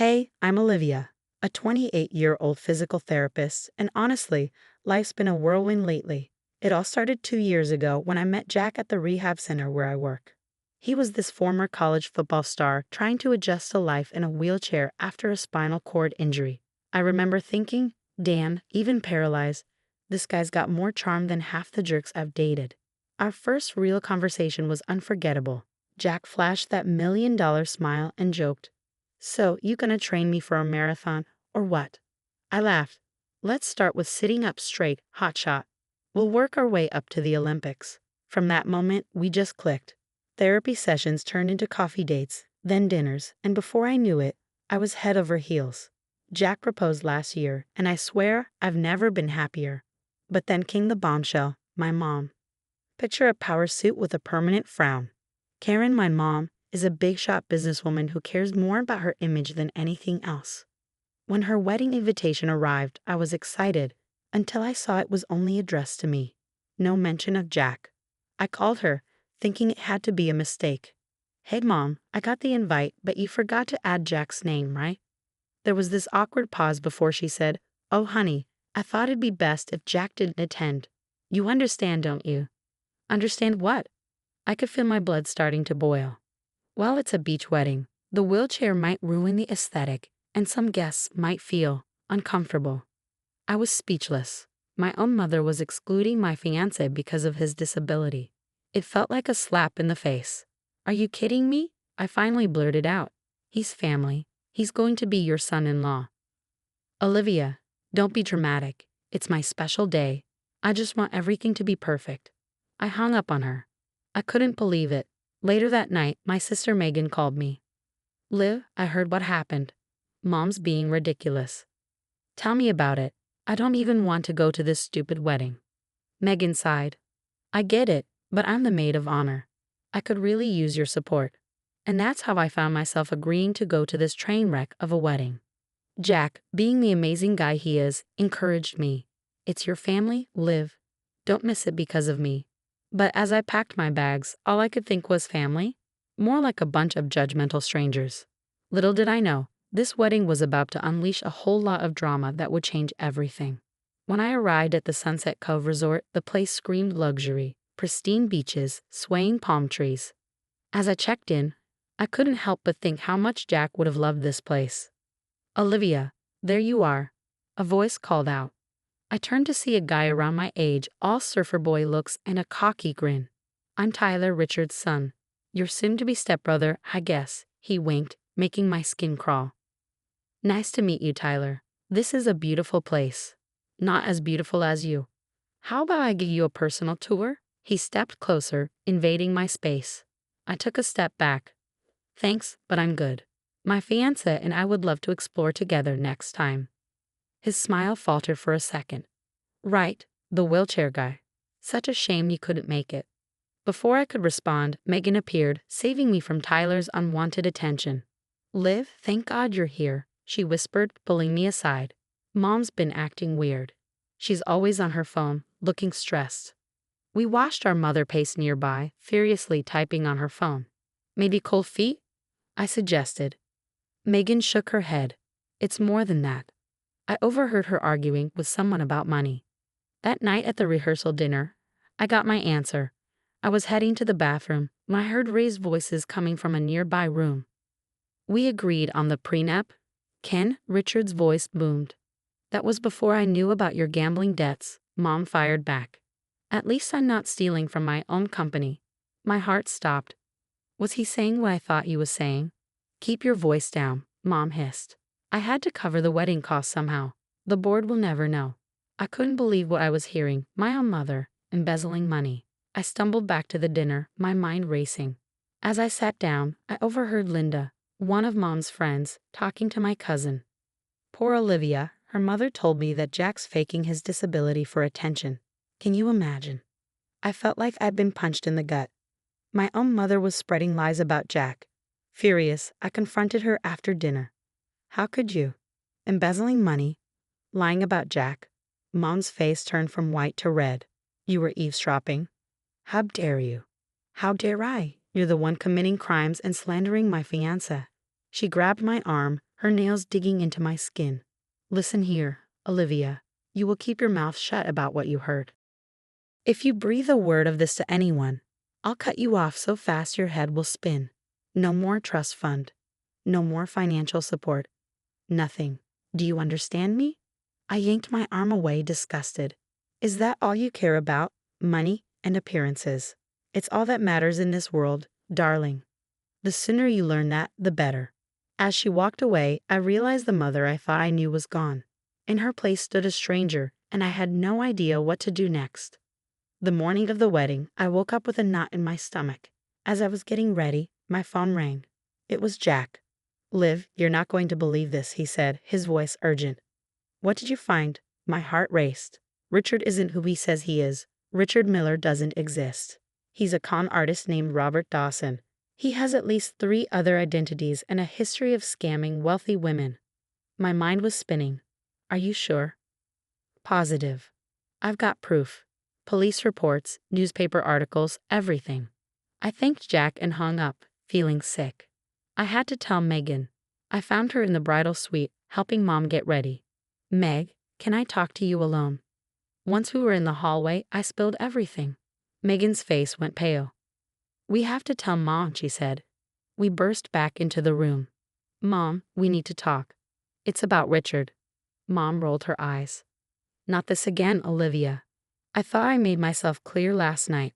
Hey, I'm Olivia, a 28-year-old physical therapist, and honestly, life's been a whirlwind lately. It all started 2 years ago when I met Jack at the rehab center where I work. He was this former college football star trying to adjust to life in a wheelchair after a spinal cord injury. I remember thinking, damn, even paralyzed, this guy's got more charm than half the jerks I've dated. Our first real conversation was unforgettable. Jack flashed that million-dollar smile and joked, "So, you gonna train me for a marathon, or what?" I laughed. "Let's start with sitting up straight, hotshot. We'll work our way up to the Olympics." From that moment, we just clicked. Therapy sessions turned into coffee dates, then dinners, and before I knew it, I was head over heels. Jack proposed last year, and I swear I've never been happier. But then came the bombshell, my mom. Picture a power suit with a permanent frown. Karen, my mom, is a big-shot businesswoman who cares more about her image than anything else. When her wedding invitation arrived, I was excited, until I saw it was only addressed to me. No mention of Jack. I called her, thinking it had to be a mistake. "Hey Mom, I got the invite, but you forgot to add Jack's name, right?" There was this awkward pause before she said, "Oh honey, I thought it'd be best if Jack didn't attend. You understand, don't you?" Understand what? I could feel my blood starting to boil. While it's a beach wedding, the wheelchair might ruin the aesthetic, and some guests might feel uncomfortable. I was speechless. My own mother was excluding my fiancé because of his disability. It felt like a slap in the face. "Are you kidding me?" I finally blurted out. "He's family. He's going to be your son-in-law." "Olivia, don't be dramatic. It's my special day. I just want everything to be perfect." I hung up on her. I couldn't believe it. Later that night, my sister Megan called me. "Liv, I heard what happened. Mom's being ridiculous." "Tell me about it. I don't even want to go to this stupid wedding." Megan sighed. "I get it, but I'm the maid of honor. I could really use your support." And that's how I found myself agreeing to go to this train wreck of a wedding. Jack, being the amazing guy he is, encouraged me. "It's your family, Liv. Don't miss it because of me." But as I packed my bags, all I could think was family? More like a bunch of judgmental strangers. Little did I know, this wedding was about to unleash a whole lot of drama that would change everything. When I arrived at the Sunset Cove Resort, the place screamed luxury, pristine beaches, swaying palm trees. As I checked in, I couldn't help but think how much Jack would have loved this place. "Olivia, there you are," a voice called out. I turned to see a guy around my age, all surfer boy looks and a cocky grin. "I'm Tyler, Richard's son. Your soon-to-be stepbrother, I guess," he winked, making my skin crawl. "Nice to meet you, Tyler. This is a beautiful place. Not as beautiful as you. How about I give you a personal tour?" He stepped closer, invading my space. I took a step back. "Thanks, but I'm good. My fiancé and I would love to explore together next time." His smile faltered for a second. "Right, the wheelchair guy. Such a shame you couldn't make it." Before I could respond, Megan appeared, saving me from Tyler's unwanted attention. "Liv, thank God you're here," she whispered, pulling me aside. "Mom's been acting weird. She's always on her phone, looking stressed." We watched our mother pace nearby, furiously typing on her phone. "Maybe cold feet?" I suggested. Megan shook her head. "It's more than that." I overheard her arguing with someone about money. That night at the rehearsal dinner, I got my answer. I was heading to the bathroom when I heard raised voices coming from a nearby room. "We agreed on the prenup." Ken, Richard's voice boomed. "That was before I knew about your gambling debts," Mom fired back. "At least I'm not stealing from my own company." My heart stopped. Was he saying what I thought he was saying? "Keep your voice down," Mom hissed. I had to cover the wedding costs somehow. The board will never know. I couldn't believe what I was hearing. My own mother, embezzling money. I stumbled back to the dinner, my mind racing. As I sat down, I overheard Linda, one of Mom's friends, talking to my cousin. "Poor Olivia, her mother told me that Jack's faking his disability for attention." Can you imagine? I felt like I'd been punched in the gut. My own mother was spreading lies about Jack. Furious, I confronted her after dinner. "How could you? Embezzling money? Lying about Jack?" Mom's face turned from white to red. "You were eavesdropping? How dare you?" "How dare I? You're the one committing crimes and slandering my fiancé." She grabbed my arm, her nails digging into my skin. Listen here, Olivia. You will keep your mouth shut about what you heard. If you breathe a word of this to anyone, I'll cut you off so fast your head will spin. No more trust fund. No more financial support. Nothing. Do you understand me? I yanked my arm away, disgusted. Is that all you care about? Money and appearances. It's all that matters in this world, darling. The sooner you learn that, the better. As she walked away, I realized the mother I thought I knew was gone. In her place stood a stranger, and I had no idea what to do next. The morning of the wedding, I woke up with a knot in my stomach. As I was getting ready, my phone rang. It was Jack. "Liv, you're not going to believe this," he said, his voice urgent. "What did you find?" My heart raced. "Richard isn't who he says he is. Richard Miller doesn't exist. He's a con artist named Robert Dawson. He has at least 3 other identities and a history of scamming wealthy women." My mind was spinning. "Are you sure?" "Positive. I've got proof. Police reports, newspaper articles, everything." I thanked Jack and hung up, feeling sick. I had to tell Megan. I found her in the bridal suite, helping Mom get ready. "Meg, can I talk to you alone?" Once we were in the hallway, I spilled everything. Megan's face went pale. "We have to tell Mom," she said. We burst back into the room. "Mom, we need to talk. It's about Richard." Mom rolled her eyes. "Not this again, Olivia. I thought I made myself clear last night."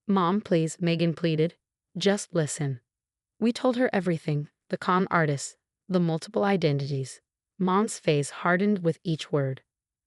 "Mom, please," Megan pleaded. "Just listen." We told her everything, the con artist, the multiple identities. Mom's face hardened with each word.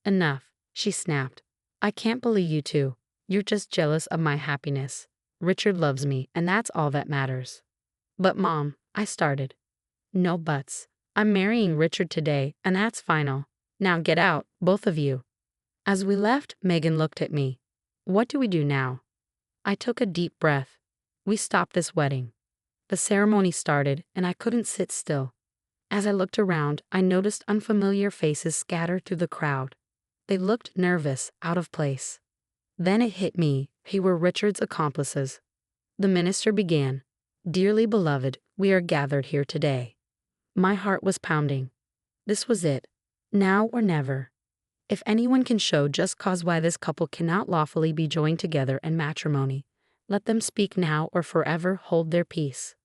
"Enough," she snapped. "I can't believe you two. You're just jealous of my happiness. Richard loves me, and that's all that matters." "But Mom," I started. "No buts. I'm marrying Richard today, and that's final. Now get out, both of you." As we left, Megan looked at me. "What do we do now?" I took a deep breath. We stopped this wedding. The ceremony started, and I couldn't sit still. As I looked around, I noticed unfamiliar faces scattered through the crowd. They looked nervous, out of place. Then it hit me, we were Richard's accomplices. The minister began, "Dearly beloved, we are gathered here today." My heart was pounding. This was it. Now or never. If anyone can show just cause why this couple cannot lawfully be joined together in matrimony, let them speak now or forever hold their peace.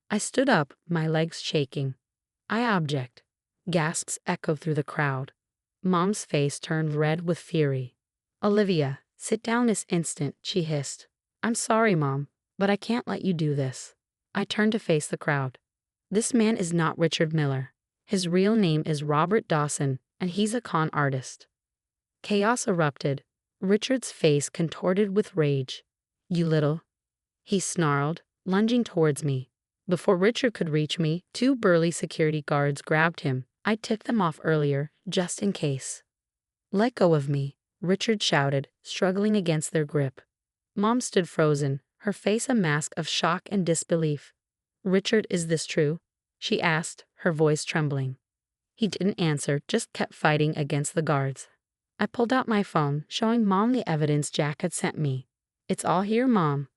I stood up, my legs shaking. "I object." Gasps echoed through the crowd. Mom's face turned red with fury. "Olivia, sit down this instant," she hissed. "I'm sorry, Mom, but I can't let you do this." I turned to face the crowd. "This man is not Richard Miller. His real name is Robert Dawson, and he's a con artist." Chaos erupted. Richard's face contorted with rage. "You little," he snarled, lunging towards me. Before Richard could reach me, 2 burly security guards grabbed him. I took them off earlier, just in case. "Let go of me," Richard shouted, struggling against their grip. Mom stood frozen, her face a mask of shock and disbelief. "Richard, is this true?" she asked, her voice trembling. He didn't answer, just kept fighting against the guards. I pulled out my phone, showing Mom the evidence Jack had sent me. "It's all here, Mom.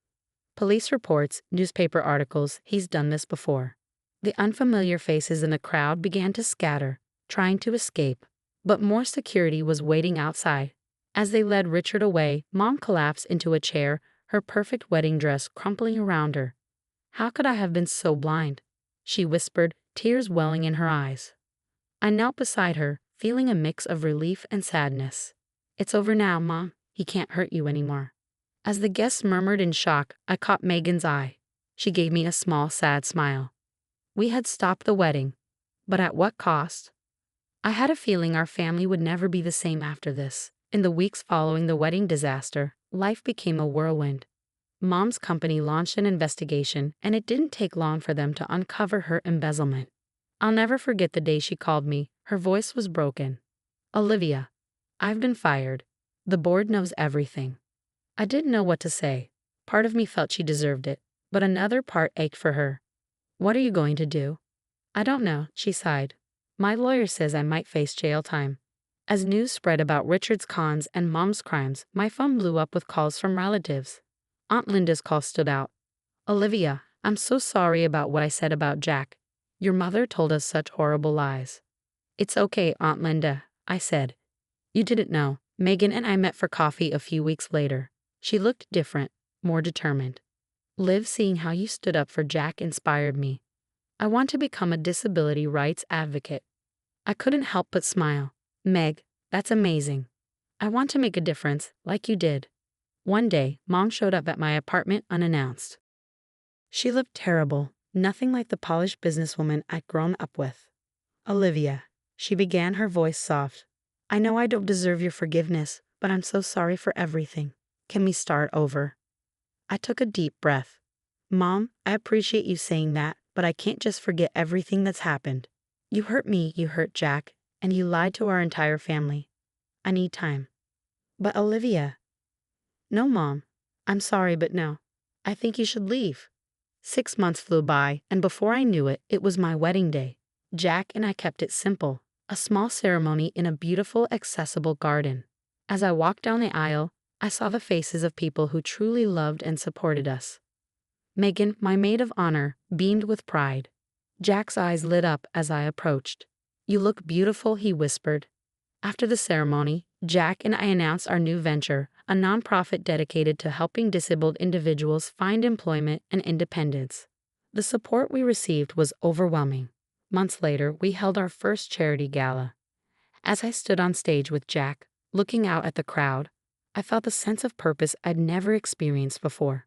Police reports, newspaper articles, he's done this before." The unfamiliar faces in the crowd began to scatter, trying to escape, but more security was waiting outside. As they led Richard away, Mom collapsed into a chair, her perfect wedding dress crumpling around her. "How could I have been so blind?" she whispered, tears welling in her eyes. I knelt beside her, feeling a mix of relief and sadness. "It's over now, Mom. He can't hurt you anymore." As the guests murmured in shock, I caught Megan's eye. She gave me a small, sad smile. We had stopped the wedding, but at what cost? I had a feeling our family would never be the same after this. In the weeks following the wedding disaster, life became a whirlwind. Mom's company launched an investigation, and it didn't take long for them to uncover her embezzlement. I'll never forget the day she called me. Her voice was broken. "Olivia, I've been fired. The board knows everything." I didn't know what to say. Part of me felt she deserved it, but another part ached for her. "What are you going to do?" "I don't know," she sighed. "My lawyer says I might face jail time." As news spread about Richard's cons and Mom's crimes, my phone blew up with calls from relatives. Aunt Linda's call stood out. "Olivia, I'm so sorry about what I said about Jack. Your mother told us such horrible lies. It's okay, Aunt Linda, I said. You didn't know. Megan and I met for coffee a few weeks later. She looked different, more determined. Liv, seeing how you stood up for Jack inspired me. I want to become a disability rights advocate. I couldn't help but smile. Meg, that's amazing. I want to make a difference, like you did. One day, Mom showed up at my apartment unannounced. She looked terrible, nothing like the polished businesswoman I'd grown up with. Olivia, she began, her voice soft. I know I don't deserve your forgiveness, but I'm so sorry for everything. Can we start over? I took a deep breath. Mom, I appreciate you saying that, but I can't just forget everything that's happened. You hurt me, you hurt Jack, and you lied to our entire family. I need time. But Olivia. No, Mom. I'm sorry, but no. I think you should leave. 6 months flew by, and before I knew it, it was my wedding day. Jack and I kept it simple, a small ceremony in a beautiful, accessible garden. As I walked down the aisle, I saw the faces of people who truly loved and supported us. Megan, my maid of honor, beamed with pride. Jack's eyes lit up as I approached. You look beautiful, he whispered. After the ceremony, Jack and I announced our new venture, a nonprofit dedicated to helping disabled individuals find employment and independence. The support we received was overwhelming. Months later, we held our first charity gala. As I stood on stage with Jack, looking out at the crowd, I felt a sense of purpose I'd never experienced before.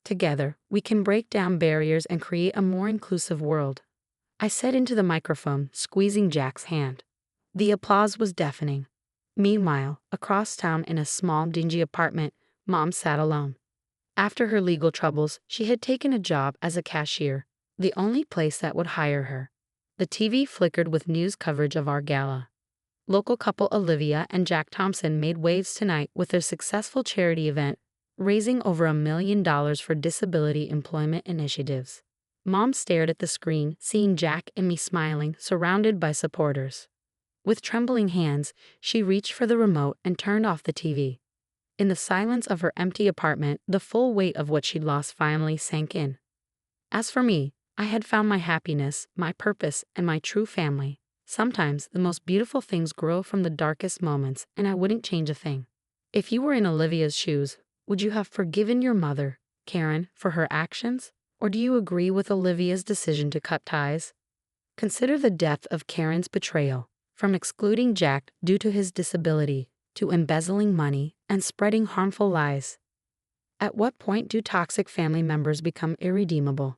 Together, we can break down barriers and create a more inclusive world. I said into the microphone, squeezing Jack's hand. The applause was deafening. Meanwhile, across town in a small, dingy apartment, Mom sat alone. After her legal troubles, she had taken a job as a cashier, the only place that would hire her. The TV flickered with news coverage of our gala. Local couple Olivia and Jack Thompson made waves tonight with their successful charity event, raising over $1 million for disability employment initiatives. Mom stared at the screen, seeing Jack and me smiling, surrounded by supporters. With trembling hands, she reached for the remote and turned off the TV. In the silence of her empty apartment, the full weight of what she'd lost finally sank in. As for me, I had found my happiness, my purpose, and my true family. Sometimes the most beautiful things grow from the darkest moments, and I wouldn't change a thing. If you were in Olivia's shoes, would you have forgiven your mother, Karen, for her actions? Or do you agree with Olivia's decision to cut ties? Consider the depth of Karen's betrayal, from excluding Jack due to his disability, to embezzling money and spreading harmful lies. At what point do toxic family members become irredeemable?